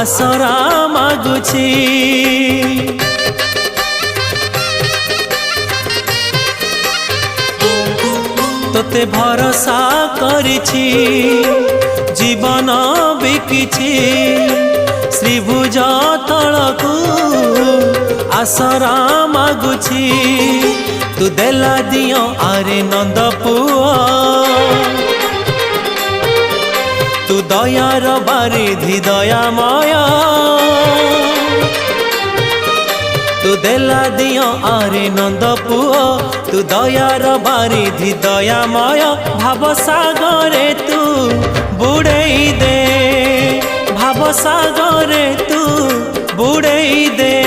आसरा मागुछि तोते भरोसा करिछि जीवन बिकिछि श्रीभुज तलकू आसरा मागुछि तू देला दियो आरे नंद पुआ तू दयार बारिधि दयामय तू देला दियो आरे नंद पुआ तू दयार बारिधि दयामय भाव सागरे तू बुड़ेई दे भाव सागरे तू बुड़ेई दे।